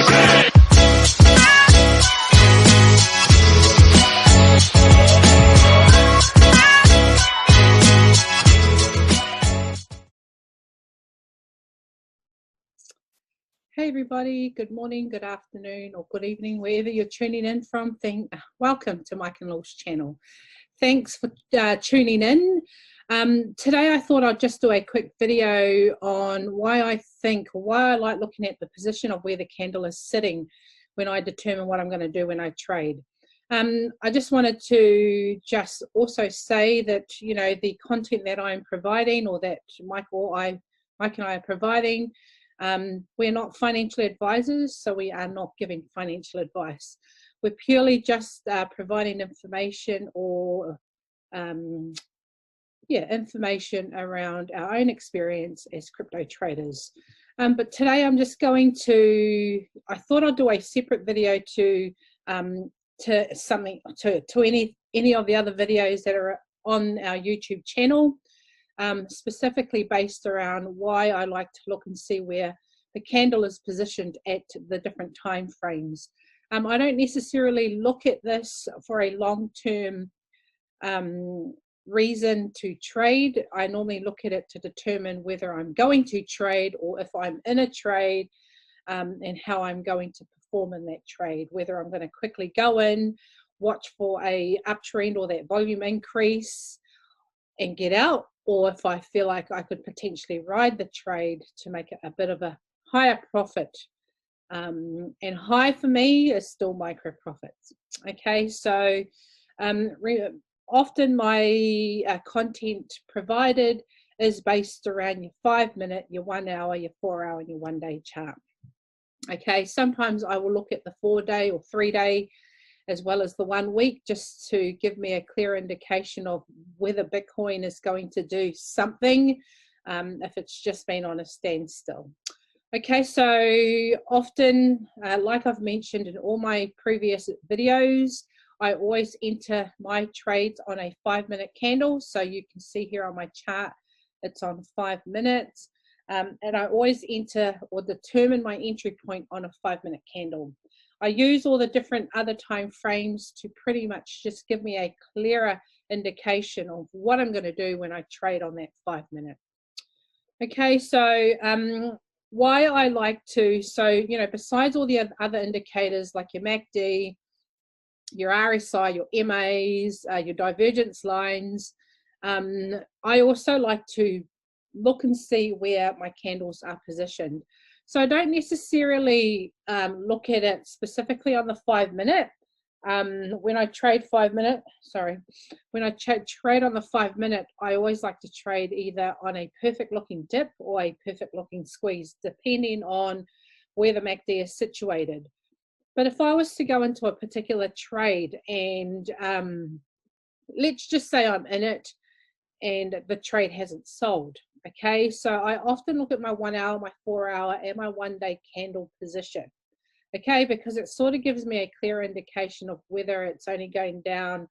Hey everybody, good morning, good afternoon, or good evening, wherever you're tuning in from. Welcome to Mike Lil's channel. Thanks for tuning in. Today I thought I'd just do a quick video on why I like looking at the position of where the candle is sitting when I determine what I'm going to do when I trade. I just wanted to just also say that, you know, the content that I'm providing, or that Mike and I are providing, we're not financial advisors, so we are not giving financial advice. We're purely just providing information, or information around our own experience as crypto traders. But today I'm just going to, I thought I'd do a separate video to any of the other videos that are on our YouTube channel. Specifically based around why I like to look and see where the candle is positioned at the different time frames. I don't necessarily look at this for a long-term reason to trade. I normally look at it to determine whether I'm going to trade, or if I'm in a trade, and how I'm going to perform in that trade, whether I'm going to quickly go in, watch for a uptrend or that volume increase and get out, or if I feel like I could potentially ride the trade to make it a bit of a higher profit. And high for me is still micro profits. Okay, so often my content provided is based around your 5 minute, your 1 hour, your 4 hour, and your 1 day chart. Okay, sometimes I will look at the 4 day or 3 day as well as the 1 week, just to give me a clear indication of whether Bitcoin is going to do something, if it's just been on a standstill. Okay, so often, like I've mentioned in all my previous videos, I always enter my trades on a 5 minute candle. So you can see here on my chart, it's on 5 minutes. And I always enter or determine my entry point on a 5 minute candle. I use all the different other time frames to pretty much just give me a clearer indication of what I'm going to do when I trade on that 5 minute. Okay, so why I like to, so, you know, besides all the other indicators like your MACD, your RSI, your MAs, your divergence lines, I also like to look and see where my candles are positioned. So I don't necessarily look at it specifically on the 5 minute. When I trade 5 minute, when I trade on the 5 minute, I always like to trade either on a perfect looking dip or a perfect looking squeeze, depending on where the MACD is situated. But if I was to go into a particular trade and let's just say I'm in it and the trade hasn't sold, okay, so I often look at my 1 hour, my 4 hour, and my 1 day candle position, okay, because it sort of gives me a clear indication of whether it's only going down,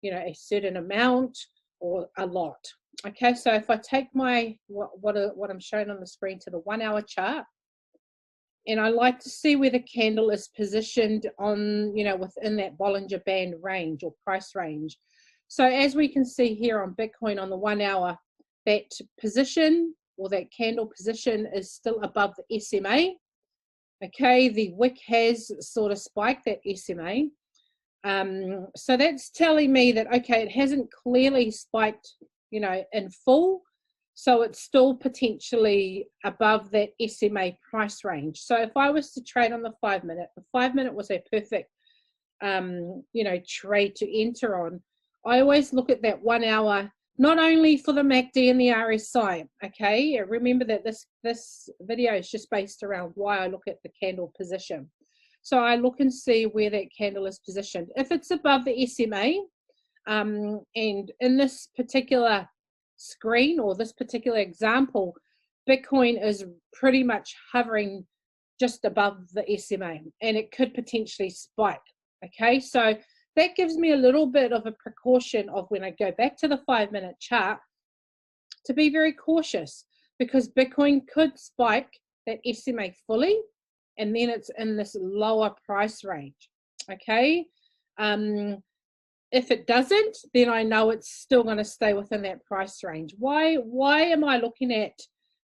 you know, a certain amount or a lot. Okay, so if I take my what I'm showing on the screen to the 1 hour chart, and I like to see where the candle is positioned on, you know, within that Bollinger Band range or price range. So as we can see here on Bitcoin on the 1 hour, that position or that candle position is still above the SMA. Okay, the wick has sort of spiked that SMA. So that's telling me that, okay, it hasn't clearly spiked, you know, in full. So it's still potentially above that SMA price range. So if I was to trade on the 5 minute, the 5 minute was a perfect, you know, trade to enter on. I always look at that 1 hour, not only for the MACD and the RSI, okay? Remember that this video is just based around why I look at the candle position. So I look and see where that candle is positioned. If it's above the SMA, and in this particular screen or this particular example, Bitcoin is pretty much hovering just above the SMA, and it could potentially spike, okay? So that gives me a little bit of a precaution of when I go back to the 5 minute chart to be very cautious, because Bitcoin could spike that SMA fully, and then it's in this lower price range. Okay. If it doesn't, then I know it's still going to stay within that price range. Why am I looking at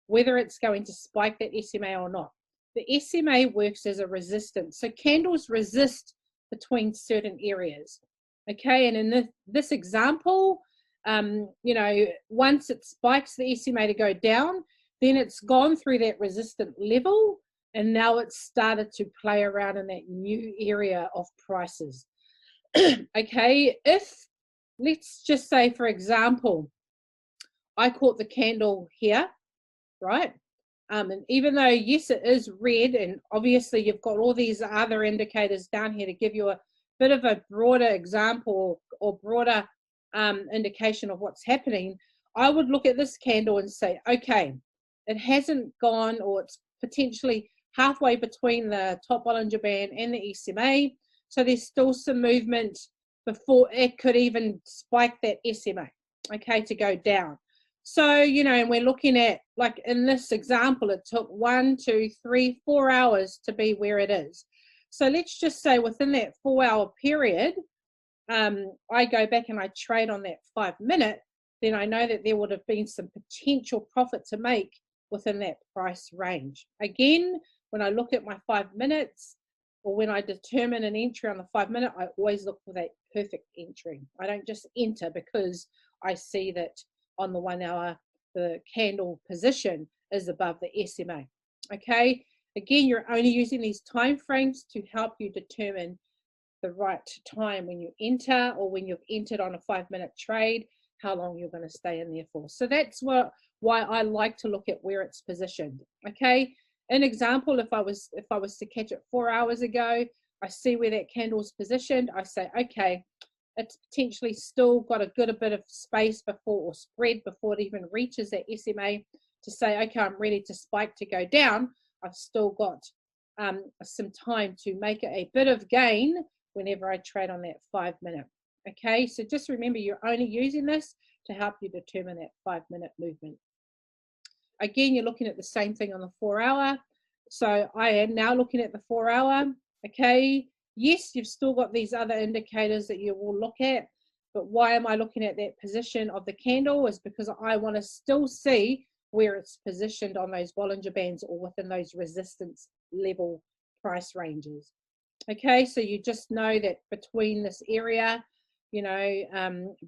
whether it's going to spike that SMA or not? The SMA works as a resistance. So candles resist between certain areas. Okay, and in this example, you know, once it spikes the SMA to go down, then it's gone through that resistant level, and now it's started to play around in that new area of prices. Okay, if, let's just say, for example, I caught the candle here, right? And even though, yes, it is red, and obviously you've got all these other indicators down here to give you a bit of a broader example or broader indication of what's happening, I would look at this candle and say, okay, it hasn't gone, or it's potentially halfway between the top Bollinger Band and the SMA. So there's still some movement before it could even spike that SMA, okay, to go down. So, you know, and we're looking at, like in this example, it took 1, 2, 3, 4 hours to be where it is. So let's just say within that 4-hour period, I go back and I trade on that 5-minute, then I know that there would have been some potential profit to make within that price range. Again, when I look at my 5 minutes, or when I determine an entry on the 5-minute, I always look for that perfect entry. I don't just enter because I see that on the 1 hour, the candle position is above the SMA. Okay, again, you're only using these time frames to help you determine the right time when you enter, or when you've entered on a 5-minute trade, how long you're going to stay in there for. So that's why I like to look at where it's positioned. Okay, an example, if I was to catch it 4 hours ago, I see where that candle's positioned. I say, okay, it's potentially still got a bit of space before, or spread before it even reaches that SMA, to say, okay, I'm ready to spike to go down. I've still got some time to make a bit of gain whenever I trade on that 5-minute. Okay, so just remember, you're only using this to help you determine that 5-minute movement. Again, you're looking at the same thing on the 4-hour. So I am now looking at the 4-hour. Okay, yes, you've still got these other indicators that you will look at, but why am I looking at that position of the candle? Is because I want to still see where it's positioned on those Bollinger Bands, or within those resistance level price ranges. Okay, so you just know that between this area, you know,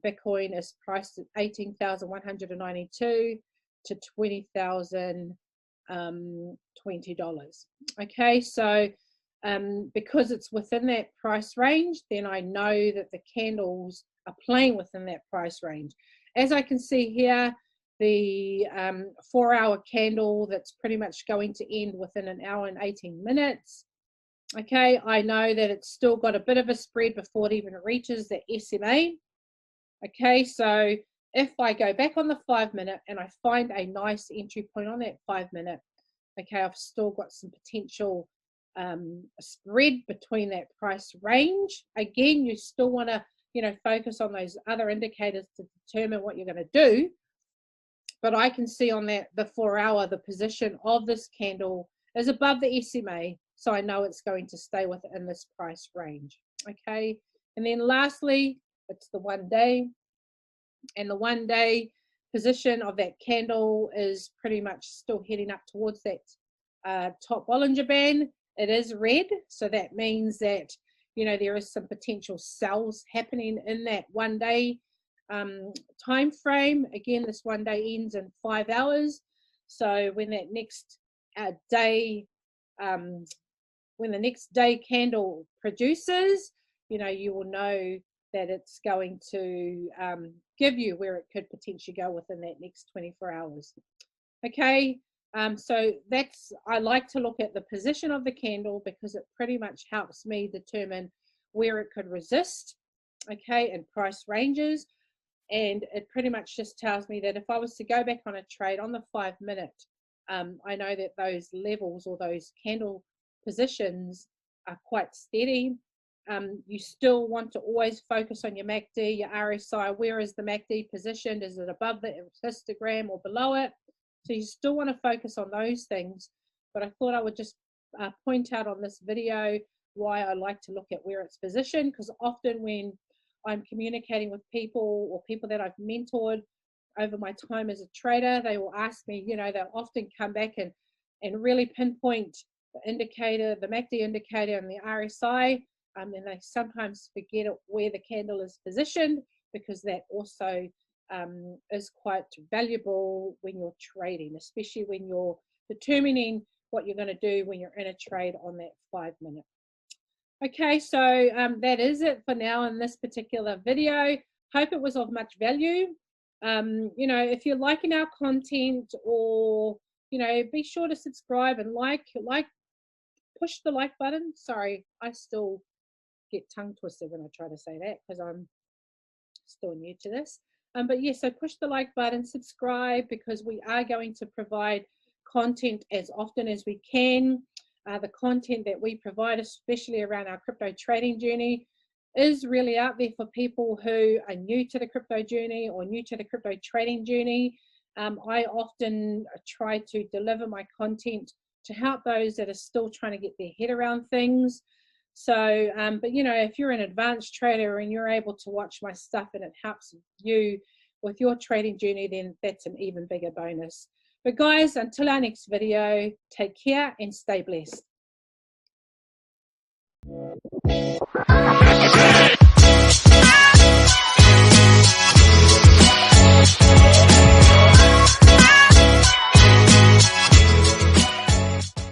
Bitcoin is priced at 18,192 to $20,020. Okay, so because it's within that price range, then I know that the candles are playing within that price range. As I can see here, the 4-hour candle that's pretty much going to end within 1 hour and 18 minutes. Okay, I know that it's still got a bit of a spread before it even reaches the SMA. Okay, so if I go back on the 5-minute and I find a nice entry point on that 5-minute, okay, I've still got some potential spread between that price range. Again, you still want to, you know, focus on those other indicators to determine what you're going to do. But I can see on that the 4-hour, the position of this candle is above the SMA, so I know it's going to stay within this price range. Okay, and then lastly, it's the 1 day, and the 1 day position of that candle is pretty much still heading up towards that top Bollinger Band. It is red, so that means that, you know, there is some potential sells happening in that 1 day time frame. Again, this 1 day ends in 5 hours, so when that next day, when the next day candle produces, you know, you will know that it's going to give you where it could potentially go within that next 24 hours. Okay, so that's, I like to look at the position of the candle because it pretty much helps me determine where it could resist, okay, and price ranges. And it pretty much just tells me that if I was to go back on a trade on the 5-minute, I know that those levels or those candle positions are quite steady. You still want to always focus on your MACD, your RSI. Where is the MACD positioned? Is it above the histogram or below it? So you still want to focus on those things. But I thought I would just point out on this video why I like to look at where it's positioned, because often when I'm communicating with people or people that I've mentored over my time as a trader, they will ask me, you know, they'll often come back and really pinpoint the indicator, the MACD indicator and the RSI, and they sometimes forget where the candle is positioned, because that also is quite valuable when you're trading, especially when you're determining what you're going to do when you're in a trade on that 5 minute. Okay, so that is it for now in this particular video. Hope it was of much value. You know, if you're liking our content, or, you know, be sure to subscribe and push the like button. Sorry, I still get tongue twisted when I try to say that because I'm still new to this. But yes, so push the like button, subscribe, because we are going to provide content as often as we can. The content that we provide, especially around our crypto trading journey, is really out there for people who are new to the crypto journey or new to the crypto trading journey. I often try to deliver my content to help those that are still trying to get their head around things. So, but you know, if you're an advanced trader and you're able to watch my stuff and it helps you with your trading journey, then that's an even bigger bonus. But guys, until our next video, take care and stay blessed.